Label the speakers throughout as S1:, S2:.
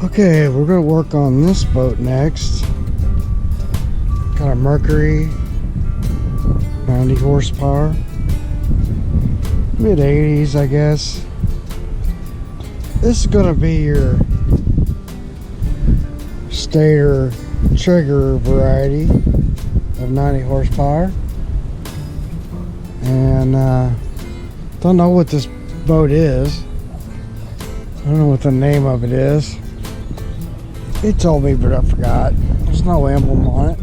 S1: Okay, we're gonna work on this boat next. Got a Mercury, 90 horsepower, mid 80s, I guess. This is gonna be your stator trigger variety of 90 horsepower. And don't know what this boat is. I don't know what the name of it is. He told me, but I forgot. There's no emblem on it.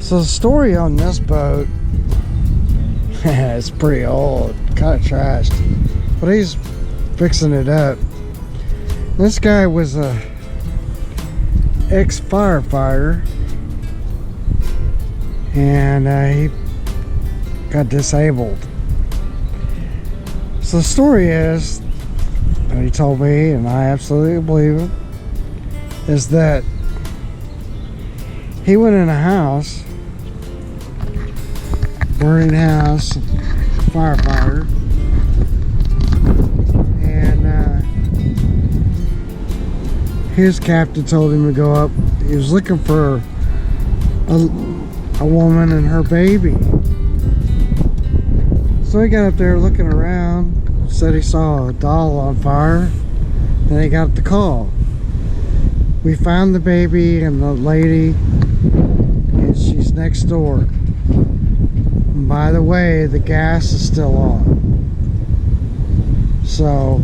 S1: So the story on this boat, it's pretty old, kind of trashed, but he's fixing it up. This guy was a ex-firefighter, and he got disabled. So the story is, and he told me, and I absolutely believe it, is that he went in a house, burning house, firefighter, and his captain told him to go up. He was looking for a woman and her baby. So he got up there looking around, said he saw a doll on fire. Then he got the call. We found the baby and the lady, and she's next door. And by the way, the gas is still on. So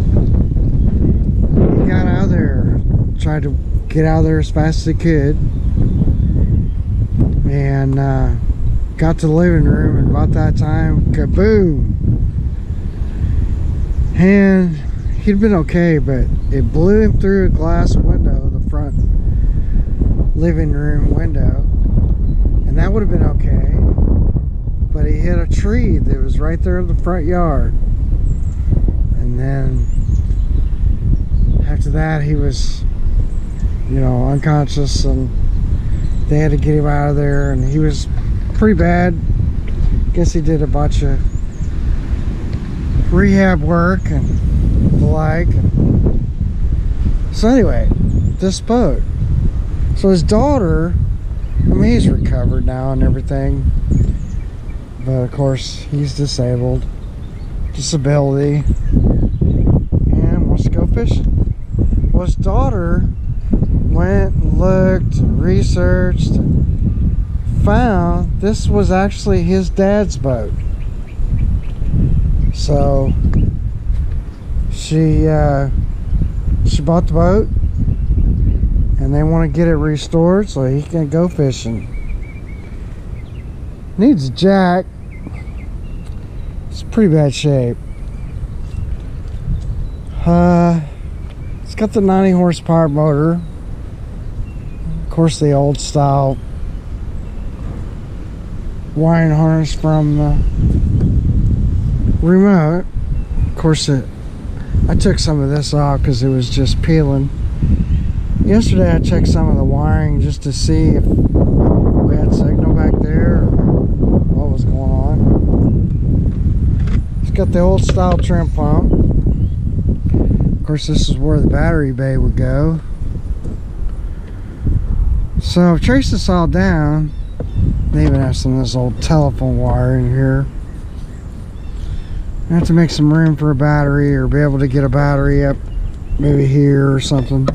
S1: he got out of there, tried to get out of there as fast as he could, and got to the living room, and about that time, kaboom! And he'd been okay, but it blew him through a glass window, the front living room window, and that would have been okay, but he hit a tree that was right there in the front yard. And then after that, he was, you know, unconscious, and they had to get him out of there, and he was pretty bad. Guess he did a bunch of rehab work and the like. So anyway, this boat. So his daughter, I mean, he's recovered now and everything, but of course he's disabled, disability, and wants to go fishing. Well, his daughter went and looked and researched and found this was actually his dad's boat. So she bought the boat, and they want to get it restored so he can go fishing. Needs a jack. It's pretty bad shape. It's got the 90 horsepower motor, of course the old style wiring harness from the remote. Of course I took some of this off because it was just peeling. Yesterday I checked some of the wiring just to see if we had signal back there or what was going on. It's got the old style trim pump. Of course, this is where the battery bay would go. So I've traced this all down. They even have some of this old telephone wire in here. I have to make some room for a battery, or be able to get a battery up maybe here or something.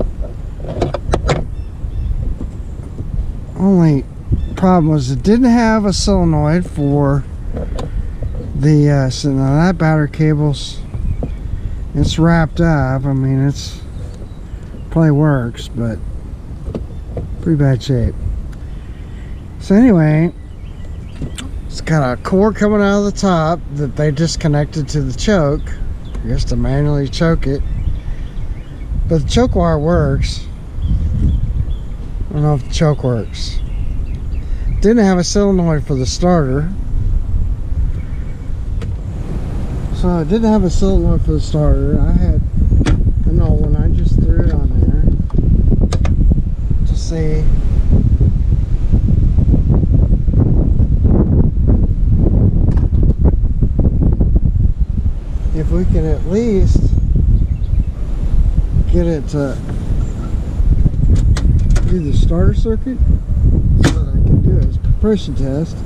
S1: Only problem was it didn't have a solenoid for the so now that battery cable's, it's wrapped up. I mean, it's probably works, but pretty bad shape. So anyway, it's got a cord coming out of the top that they disconnected to the choke, I guess, to manually choke it. But the choke wire works. I don't know if the choke works. Didn't have a solenoid for the starter. So I didn't have a solenoid for the starter. I had an old one. I just threw it on there to see if we can at least get it to do the starter circuit so that I can do a compression test.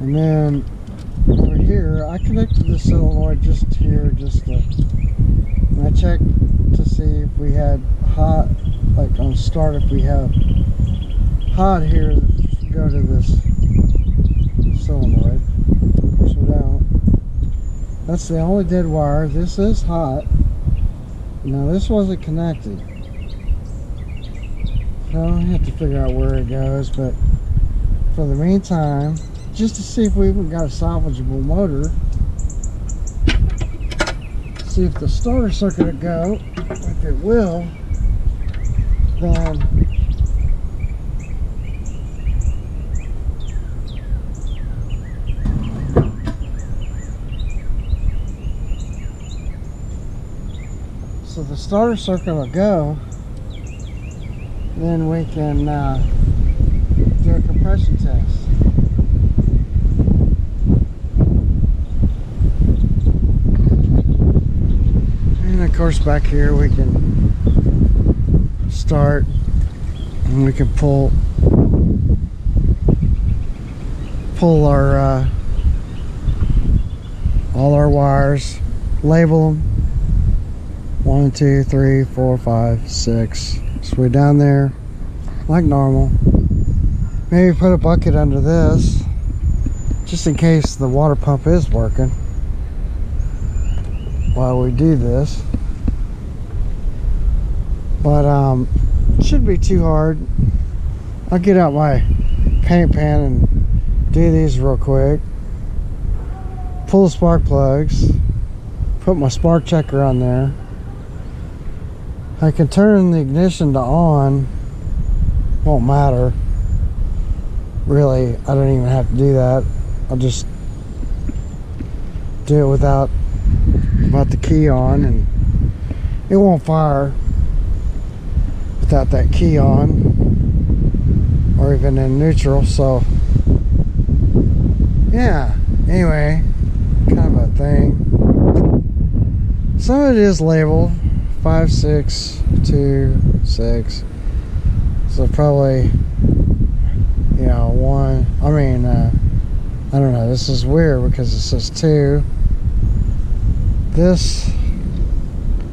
S1: And then over here, I connected the solenoid just here, and I checked to see if we had hot, like on start, if we have hot here, go to this solenoid. Of course we don't. That's the only dead wire. This is hot. Now this wasn't connected. So I have to figure out where it goes, but for the meantime, just to see if we even got a salvageable motor, see if the starter circuit will go. If it will, then so the starter circuit will go, then we can do a compression test. And of course back here we can start and we can pull our all our wires, label them 1, 2, 3, 4, 5, 6. So we're down there like normal. Maybe put a bucket under this just in case the water pump is working while we do this. But it shouldn't be too hard. I'll get out my paint pan and do these real quick. Pull the spark plugs, put my spark checker on there. I can turn the ignition to on, won't matter. Really, I don't even have to do that. I'll just do it without the key on, and it won't fire without that key on or even in neutral. So yeah, anyway, kind of a thing. Some of it is labeled 5, 6, 2, 6, so probably, you know, 1. I mean, I don't know, this is weird because it says 2. This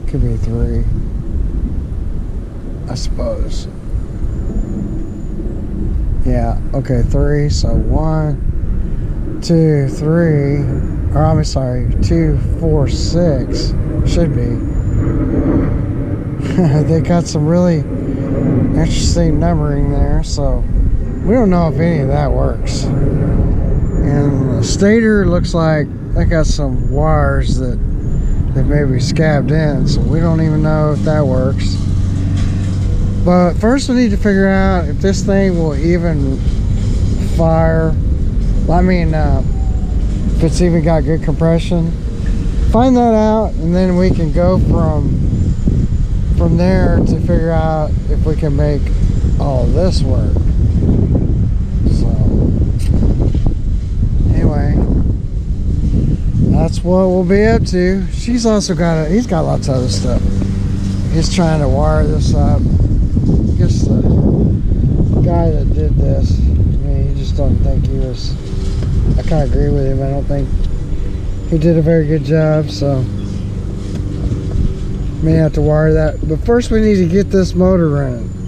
S1: could be 3, I suppose. Yeah, okay, 3. So 1, 2, 3, or I'm sorry, 2, 4, 6 should be. They got some really interesting numbering there, so we don't know if any of that works. And the stator looks like they got some wires that maybe scabbed in, so we don't even know if that works. But first we need to figure out if this thing will even fire. I mean, if it's even got good compression. Find that out, and then we can go from there to figure out if we can make all of this work. So anyway, that's what we'll be up to. He's got lots of other stuff. He's trying to wire this up. I guess the guy that did this, I mean, he just don't think he was, I kind of agree with him. I don't think he did a very good job, so may have to wire that. But first we need to get this motor running.